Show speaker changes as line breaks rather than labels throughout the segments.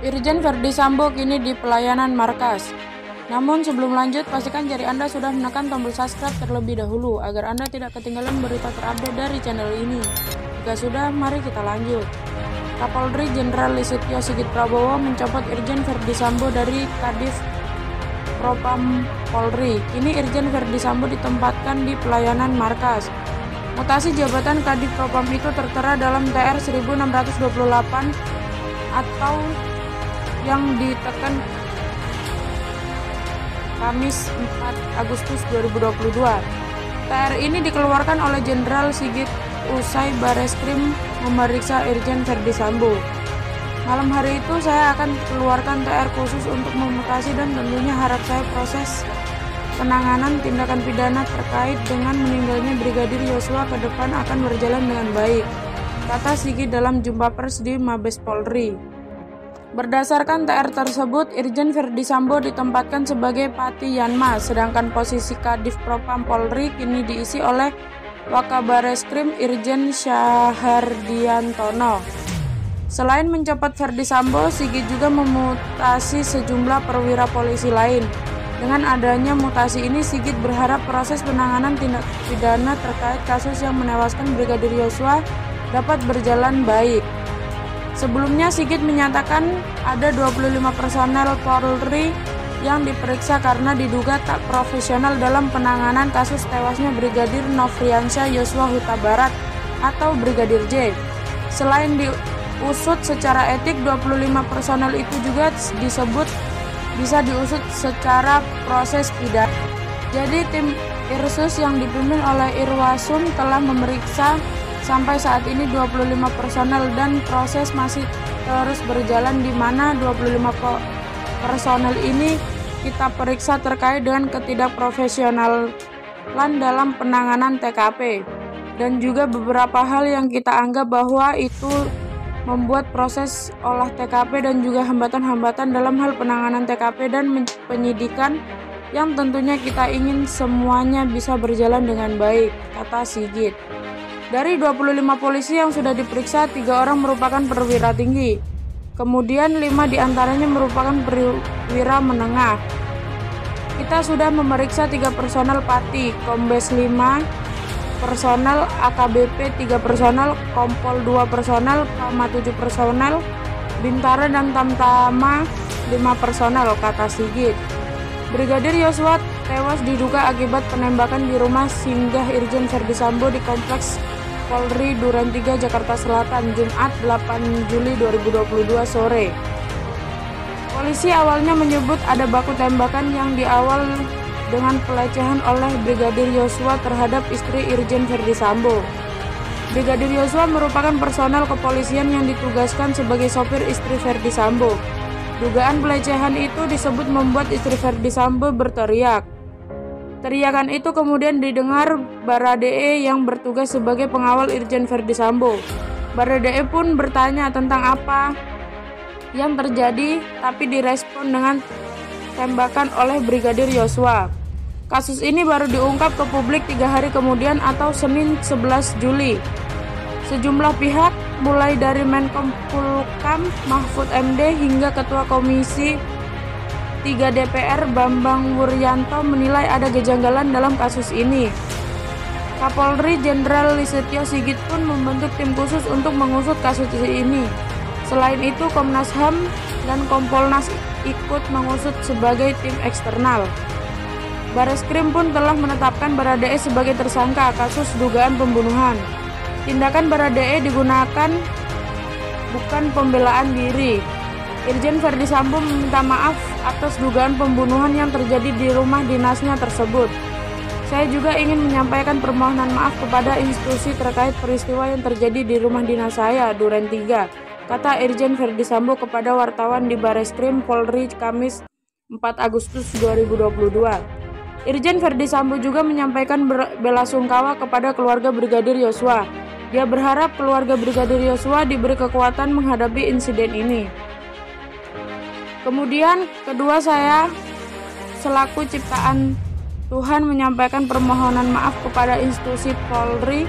Irjen Verdi Sambo kini di pelayanan markas. Namun sebelum lanjut, pastikan jari Anda sudah menekan tombol subscribe terlebih dahulu agar Anda tidak ketinggalan berita terupdate dari channel ini. Jika sudah, mari kita lanjut. Kapolri Jenderal Listio Sigit Prabowo mencopot Irjen Verdi Sambo dari Kadif Propam Polri. Kini Irjen Verdi Sambo ditempatkan di pelayanan markas. Mutasi jabatan Kadif Propam itu tertera dalam TR 1628 atau yang ditekan Kamis 4 Agustus 2022. TR ini dikeluarkan oleh Jenderal Sigit usai Bareskrim memeriksa Irjen Verdi Sambo. Malam hari itu saya akan keluarkan TR khusus untuk memutasi dan tentunya harap saya proses penanganan tindakan pidana terkait dengan meninggalnya Brigadir Yosua ke depan akan berjalan dengan baik, kata Sigit dalam jumpa pers di Mabes Polri. Berdasarkan TR tersebut, Irjen Verdi Sambo ditempatkan sebagai Pati Yanma, sedangkan posisi Kadif Propam Polri kini diisi oleh Wakabareskrim Irjen Syahardiantono. Selain mencopot Verdi Sambo, Sigit juga memutasi sejumlah perwira polisi lain. Dengan adanya mutasi ini, Sigit berharap proses penanganan tindak pidana terkait kasus yang menewaskan Brigadir Yosua dapat berjalan baik. Sebelumnya, Sigit menyatakan ada 25 personel Polri yang diperiksa karena diduga tak profesional dalam penanganan kasus tewasnya Brigadir Nofriansyah Yosua Huta Barat atau Brigadir J. Selain diusut secara etik, 25 personel itu juga disebut bisa diusut secara proses pidana. Jadi tim Irsus yang dipimpin oleh Irwasum telah memeriksa sampai saat ini 25 personel dan proses masih terus berjalan di mana 25 personel ini kita periksa terkait dengan ketidakprofesionalan dalam penanganan TKP dan juga beberapa hal yang kita anggap bahwa itu membuat proses olah TKP dan juga hambatan-hambatan dalam hal penanganan TKP dan penyidikan yang tentunya kita ingin semuanya bisa berjalan dengan baik, kata Sigit. Dari 25 polisi yang sudah diperiksa, 3 orang merupakan perwira tinggi. Kemudian 5 diantaranya merupakan perwira menengah. Kita sudah memeriksa 3 personel Pati, Kombes 5 personel, AKBP 3 personel, Kompol 2 personel, Pama 7 personel, Bintara dan Tamtama 5 personel, kata Sigit. Brigadir Yosua tewas diduga akibat penembakan di rumah singgah Irjen Verdi Sambo di Kompleks Polri Duren 3 Jakarta Selatan Jumat 8 Juli 2022 sore. Polisi awalnya menyebut ada baku tembakan yang diawal dengan pelecehan oleh Brigadir Yosua terhadap istri Irjen Verdi Sambo. Brigadir Yosua merupakan personel kepolisian yang ditugaskan sebagai sopir istri Verdi Sambo. Dugaan pelecehan itu disebut membuat istri Verdi Sambo berteriak. Teriakan itu kemudian didengar Baradae yang bertugas sebagai pengawal Irjen Verdi Sambo. Baradae pun bertanya tentang apa yang terjadi, tapi direspon dengan tembakan oleh Brigadir Yosua. Kasus ini baru diungkap ke publik 3 hari kemudian atau Senin 11 Juli. Sejumlah pihak, mulai dari Menkom Polhukam Mahfud MD hingga Ketua Komisi 3 DPR Bambang Wuryanto menilai ada kejanggalan dalam kasus ini. Kapolri Jenderal Listio Sigit pun membentuk tim khusus untuk mengusut kasus ini. Selain itu, Komnas HAM dan Kompolnas ikut mengusut sebagai tim eksternal. Bareskrim pun telah menetapkan Baradae sebagai tersangka kasus dugaan pembunuhan. Tindakan Baradae digunakan bukan pembelaan diri. Irjen Verdi Sambo meminta maaf atas dugaan pembunuhan yang terjadi di rumah dinasnya tersebut. Saya juga ingin menyampaikan permohonan maaf kepada institusi terkait peristiwa yang terjadi di rumah dinas saya, Duren 3, kata Irjen Verdi Sambo kepada wartawan di Bareskrim Polri Kamis 4 Agustus 2022. Irjen Verdi Sambo juga menyampaikan belasungkawa kepada keluarga Brigadir Yosua. Dia berharap keluarga Brigadir Yosua diberi kekuatan menghadapi insiden ini. Kemudian kedua, saya selaku ciptaan Tuhan menyampaikan permohonan maaf kepada institusi Polri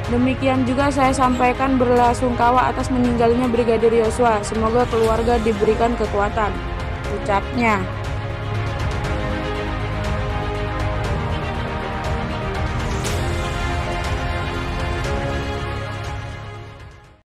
Demikian juga saya sampaikan belasungkawa atas meninggalnya Brigadir Yosua. Semoga keluarga diberikan kekuatan, ucapnya.